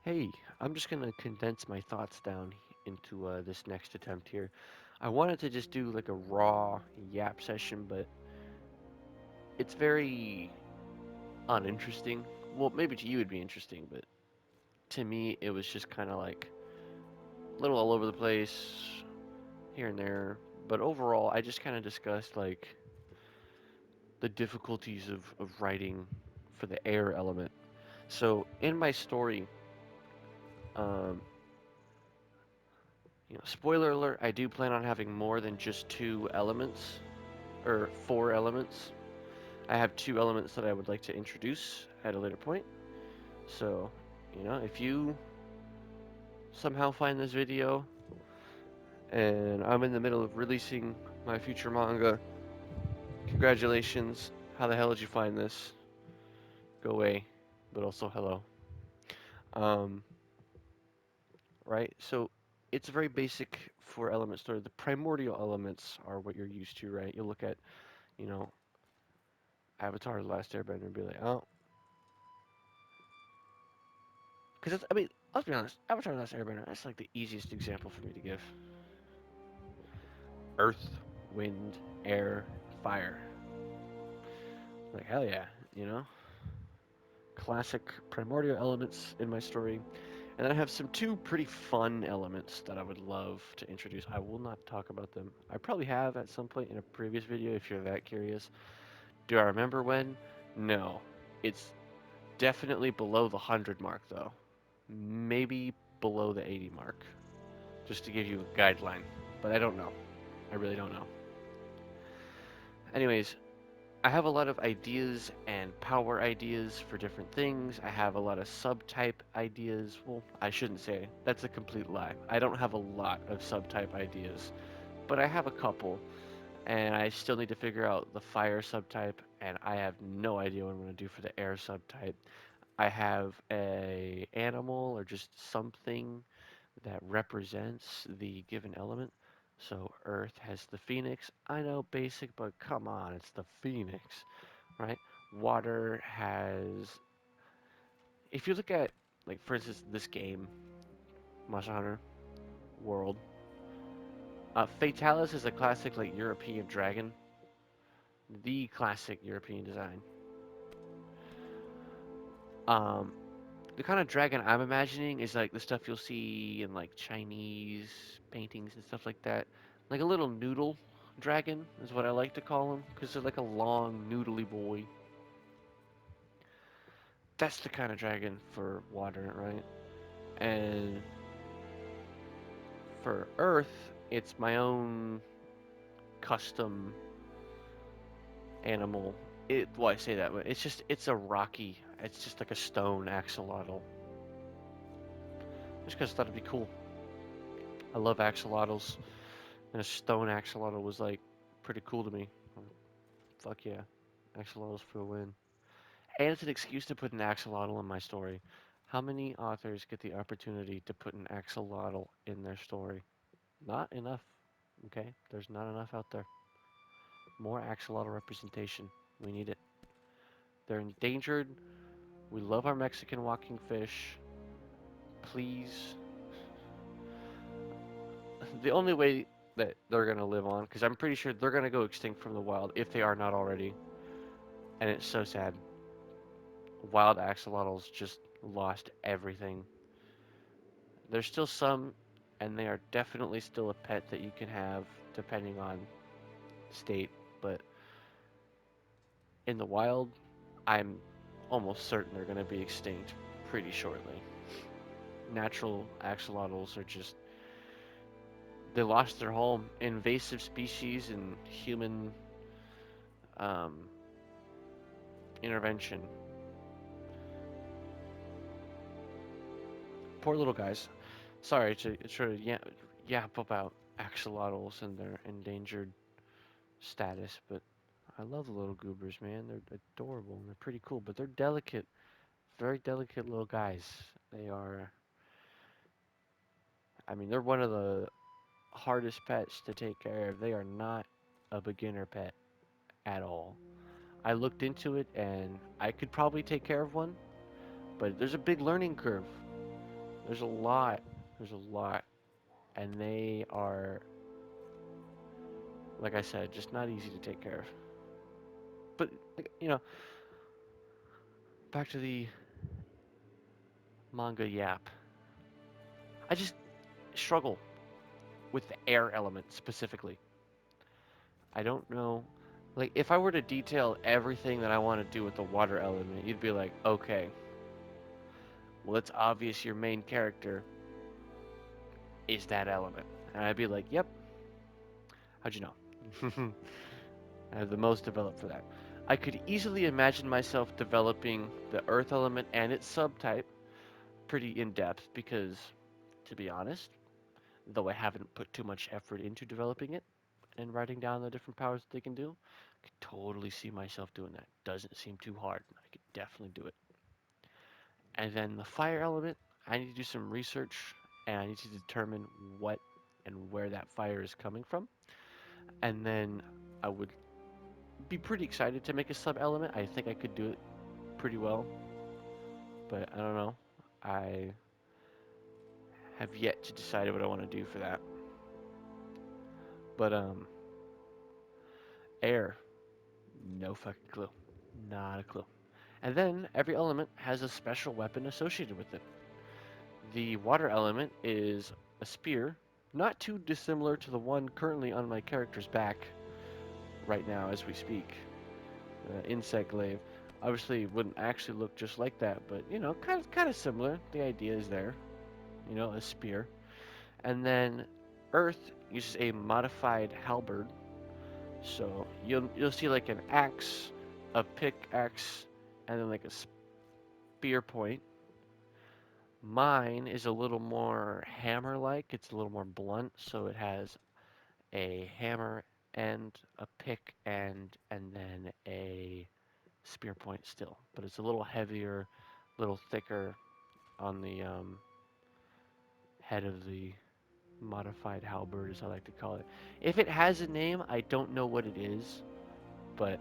Hey, I'm just gonna condense my thoughts down into this next attempt here. I wanted to just do like a raw yap session, but it's very uninteresting. Well, maybe to you it'd be interesting, but to me it was just kind of like a little all over the place, here and there. But overall, I just kind of discussed like the difficulties of writing for the air element. So in my story, um, spoiler alert, I do plan on having more than just two elements or four elements. I have two elements that I would like to introduce at a later point. So, if you somehow find this video and I'm in the middle of releasing my future manga, congratulations. How the hell did you find this? Go away, but also hello. Um, right? So, it's very basic for element story. The primordial elements are what you're used to, right? You'll look at, you know, Avatar: The Last Airbender and be like, oh, because I mean, let's be honest, Avatar: The Last Airbender, that's like the easiest example for me to give. Earth, wind, air, fire. Like, hell yeah, you know? Classic primordial elements in my story. And then I have some two pretty fun elements that I would love to introduce. I will not talk about them. I probably have at some point in a previous video if you're that curious. Do I remember when? No. It's definitely below the 100 mark, though. Maybe below the 80 mark, just to give you a guideline. But I don't know. I really don't know. Anyways, I have a lot of ideas and power ideas for different things. I have a lot of subtype ideas. Well, I shouldn't say. That's a complete lie. I don't have a lot of subtype ideas, but I have a couple, and I still need to figure out the fire subtype, and I have no idea what I'm going to do for the air subtype. I have a animal or just something that represents the given element. So Earth has the phoenix. I know basic, but come on, it's the phoenix, right? Water has. If you look at, like, for instance, this game, Monster Hunter World, Fatalis is a classic, like, European dragon. The classic European design. Um, the kind of dragon I'm imagining is like the stuff you'll see in like Chinese paintings and stuff like that. Like a little noodle dragon is what I like to call them because they're like a long noodly boy. That's the kind of dragon for water, right? And for Earth, it's my own custom animal. Well, I say that, but it's a rocky. It's just like a stone axolotl. Just because I thought it'd be cool. I love axolotls, and a stone axolotl was like pretty cool to me. Fuck yeah, axolotls for a win. And it's an excuse to put an axolotl in my story. How many authors get the opportunity to put an axolotl in their story? Not enough. Okay, there's not enough out there. More axolotl representation. We need it. They're endangered. We love our Mexican walking fish. Please. The only way that they're gonna live on, because I'm pretty sure they're gonna go extinct from the wild if they are not already, and it's so sad. Wild axolotls just lost everything. There's still some, and they are definitely still a pet that you can have depending on state, but in the wild, I'm almost certain they're going to be extinct pretty shortly. Natural axolotls are just, they lost their home. Invasive species and human um, intervention. Poor little guys. Sorry to yap about axolotls and their endangered status, but I love the little goobers, man. They're adorable and they're pretty cool, but they're delicate, very delicate little guys. They are, I mean, they're one of the hardest pets to take care of. They are not a beginner pet at all. I looked into it and I could probably take care of one, but there's a big learning curve. There's a lot. There's a lot. And they are, like I said, just not easy to take care of. But, back to the manga yap. I just struggle with the air element specifically. I don't know. Like, if I were to detail everything that I want to do with the water element, you'd be like, okay, well, it's obvious your main character is that element. And I'd be like, yep, how'd you know? I have the most developed for that. I could easily imagine myself developing the earth element and its subtype pretty in depth because, to be honest, though I haven't put too much effort into developing it and writing down the different powers that they can do, I could totally see myself doing that. Doesn't seem too hard. I could definitely do it. And then the fire element, I need to do some research and I need to determine what and where that fire is coming from. And then I would be pretty excited to make a sub element. I think I could do it pretty well, but I don't know. I have yet to decide what I want to do for that. But air, no fucking clue. Not a clue. And then every element has a special weapon associated with it. The water element is a spear, not too dissimilar to the one currently on my character's back right now as we speak. Insect glaive. Obviously, it wouldn't actually look just like that, but kind of similar. The idea is there. A spear. And then Earth uses a modified halberd. So you'll see like an axe, a pickaxe, and then like a spear point. Mine is a little more hammer-like. It's a little more blunt, so it has a hammer and a pick and then a spear point still, but it's a little heavier, a little thicker on the head of the modified halberd, as I like to call it. If it has a name, I don't know what it is, but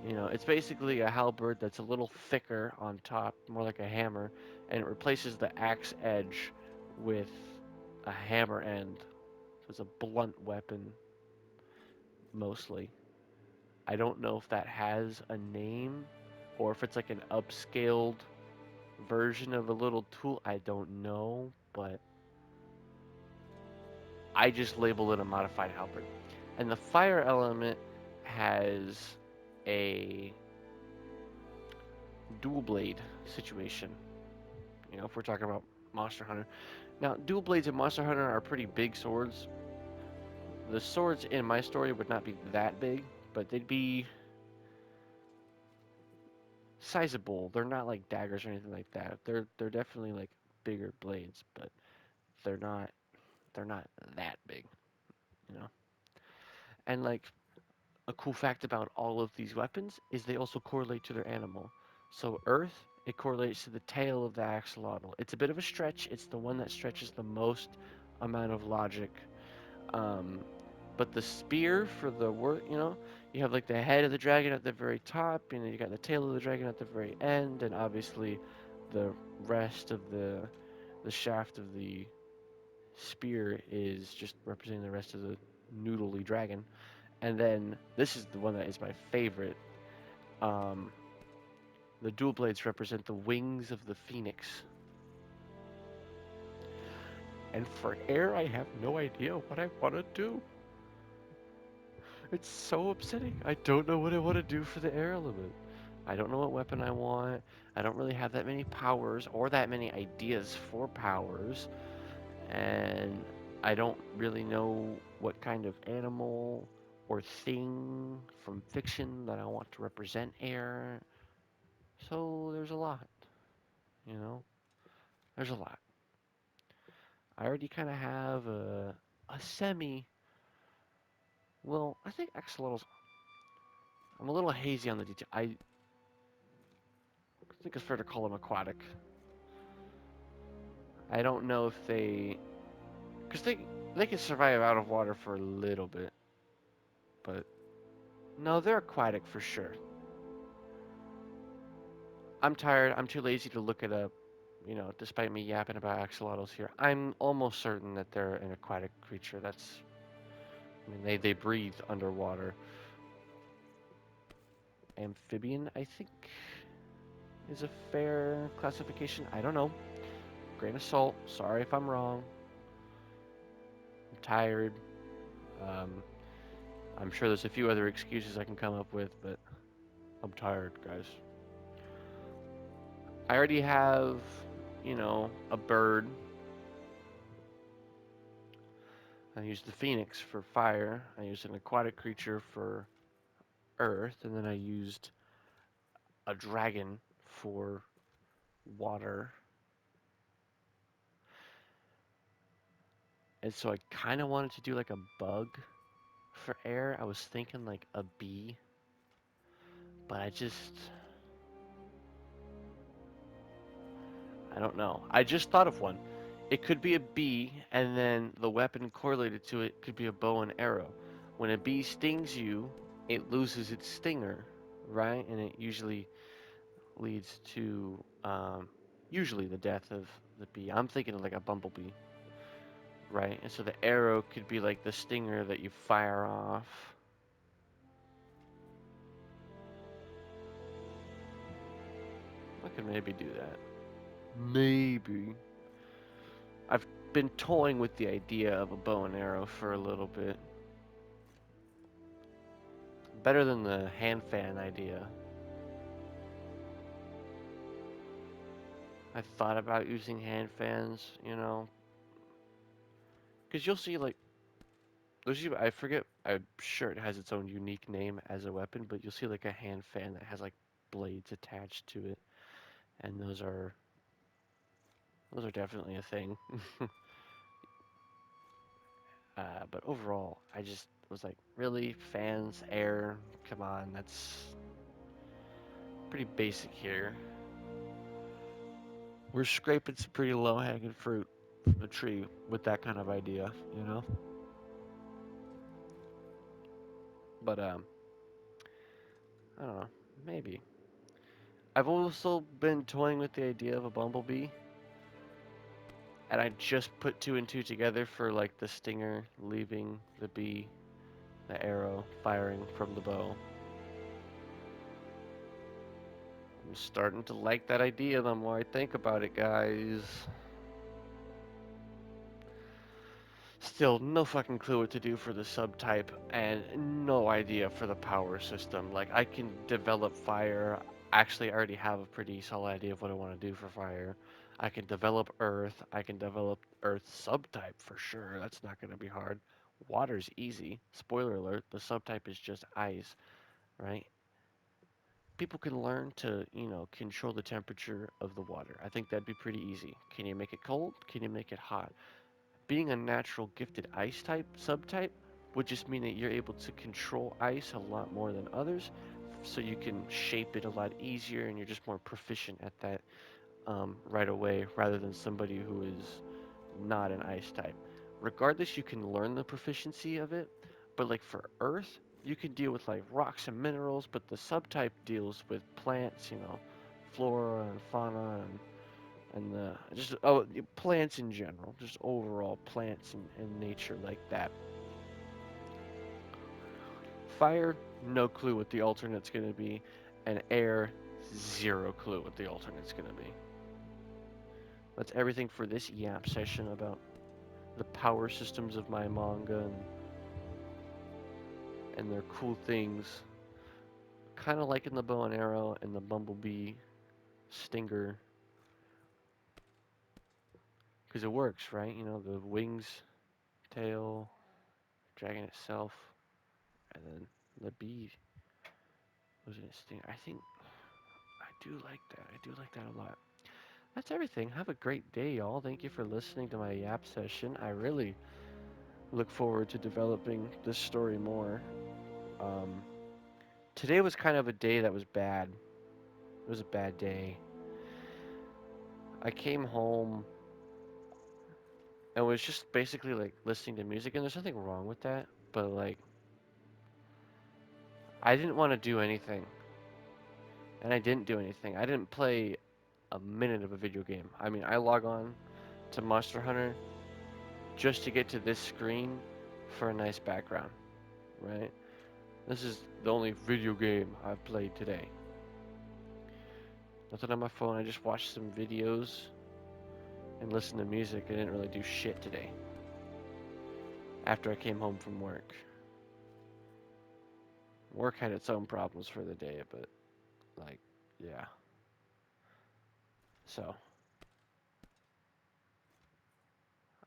it's basically a halberd that's a little thicker on top, more like a hammer, and it replaces the axe edge with a hammer end. So it's a blunt weapon, mostly. I don't know if that has a name or if it's like an upscaled version of a little tool. I don't know, but I just label it a modified halberd. And the fire element has a dual blade situation. If we're talking about Monster Hunter. Now, dual blades in Monster Hunter are pretty big swords. The swords in my story would not be that big, but they'd be sizable. They're not like daggers or anything like that. They're definitely like bigger blades, but they're not they're not that big, you know. And like a cool fact about all of these weapons is they also correlate to their animal. So Earth, it correlates to the tail of the axolotl. It's a bit of a stretch. It's the one that stretches the most amount of logic. Um, but the spear for the work, you have like the head of the dragon at the very top, and then you got the tail of the dragon at the very end, and obviously the rest of the shaft of the spear is just representing the rest of the noodly dragon. And then this is the one that is my favorite. Um, the dual blades represent the wings of the phoenix. And for air, I have no idea what I want to do. It's so upsetting. I don't know what I want to do for the air element. I don't know what weapon I want. I don't really have that many powers or that many ideas for powers. And I don't really know what kind of animal or thing from fiction that I want to represent air. So there's a lot, you know? There's a lot. I already kind of have a semi. Well, I think axolotls. I'm a little hazy on the detail. I think it's fair to call them aquatic. I don't know if because they can survive out of water for a little bit, but no, they're aquatic for sure. I'm tired. I'm too lazy to look it up, despite me yapping about axolotls here, I'm almost certain that they're an aquatic creature. I mean, they breathe underwater. Amphibian, I think, is a fair classification. I don't know. Grain of salt. Sorry if I'm wrong. I'm tired. Um, I'm sure there's a few other excuses I can come up with, but I'm tired, guys. I already have, a bird. I used the phoenix for fire. I used an aquatic creature for earth, and then I used a dragon for water. And so I kind of wanted to do like a bug for air. I was thinking like a bee, but I don't know. I just thought of one. It could be a bee, and then the weapon correlated to it could be a bow and arrow. When a bee stings you, it loses its stinger, right? And it usually leads to usually the death of the bee. I'm thinking of like a bumblebee, right? And so the arrow could be like the stinger that you fire off. I could maybe do that. Maybe. I've been toying with the idea of a bow and arrow for a little bit. Better than the hand fan idea. I thought about using hand fans, because you'll see like I forget. I'm sure it has its own unique name as a weapon, but you'll see like a hand fan that has like blades attached to it, and those are definitely a thing. But overall, I just was like, really, fans, air, come on, that's pretty basic here. We're scraping some pretty low-hanging fruit from the tree with that kind of idea, you know. But I don't know, maybe. I've also been toying with the idea of a bumblebee, and I just put two and two together for like the stinger leaving the bee, the arrow firing from the bow. I'm starting to like that idea the more I think about it, guys. Still, no fucking clue what to do for the subtype, and no idea for the power system. Like, I can develop fire. Actually, I already have a pretty solid idea of what I want to do for fire. I can develop earth. I can develop earth subtype for sure. That's not going to be hard. Water's easy. Spoiler alert, the subtype is just ice, right? People can learn to, control the temperature of the water. I think that'd be pretty easy. Can you make it cold? Can you make it hot? Being a natural gifted ice type subtype would just mean that you're able to control ice a lot more than others, so you can shape it a lot easier, and you're just more proficient at that right away, rather than somebody who is not an ice type. Regardless, you can learn the proficiency of it, but like for earth, you can deal with like rocks and minerals, but the subtype deals with plants, flora and fauna and the just plants in general, just overall plants and nature like that. Fire, no clue what the alternate's gonna be, and air, zero clue what the alternate's gonna be. That's everything for this yap session about the power systems of my manga and their cool things. Kind of like in the bow and arrow and the bumblebee stinger, because it works, right? The wings, tail, dragon itself, and then the bee was in a stinger. I think I do like that. I do like that a lot. That's everything. Have a great day, y'all. Thank you for listening to my yap session. I really look forward to developing this story more. Um, Today was kind of a day that was bad. It was a bad day. I came home and was just basically like listening to music, and there's nothing wrong with that, but like I didn't want to do anything, and I didn't do anything. I didn't play a minute of a video game. I mean, I log on to Monster Hunter just to get to this screen for a nice background, right? This is the only video game I've played today. Nothing on my phone. I just watched some videos and listened to music. I didn't really do shit today after I came home from work. Work had its own problems for the day, but like, yeah. So,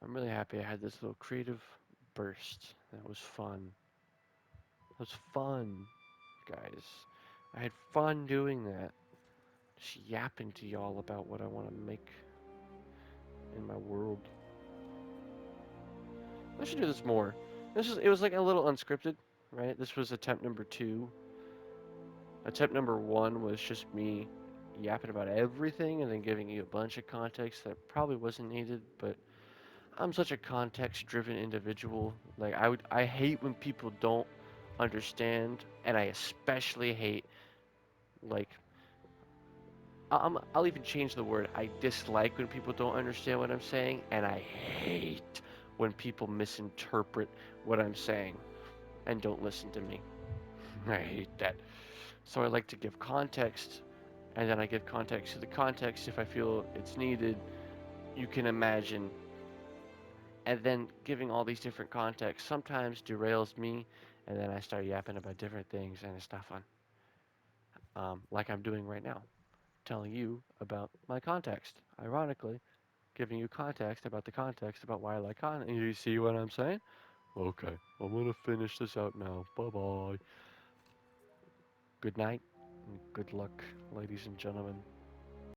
I'm really happy I had this little creative burst. That was fun. It was fun, guys. I had fun doing that. Just yapping to y'all about what I want to make in my world. I should do this more. It was like a little unscripted, right? This was attempt number 2. Attempt number 1 was just me yapping about everything and then giving you a bunch of context that probably wasn't needed, but I'm such a context-driven individual. Like I hate when people don't understand, and I especially hate like I'll even change the word. I dislike when people don't understand what I'm saying, and I hate when people misinterpret what I'm saying and don't listen to me. I hate that. So I like to give context, and then I give context to the context if I feel it's needed. You can imagine. And then giving all these different contexts sometimes derails me, and then I start yapping about different things, and it's not fun. Like I'm doing right now, telling you about my context. Ironically, giving you context about the context about why I like content. You see what I'm saying? Okay, I'm gonna finish this out now. Bye bye. Good night and good luck, ladies and gentlemen.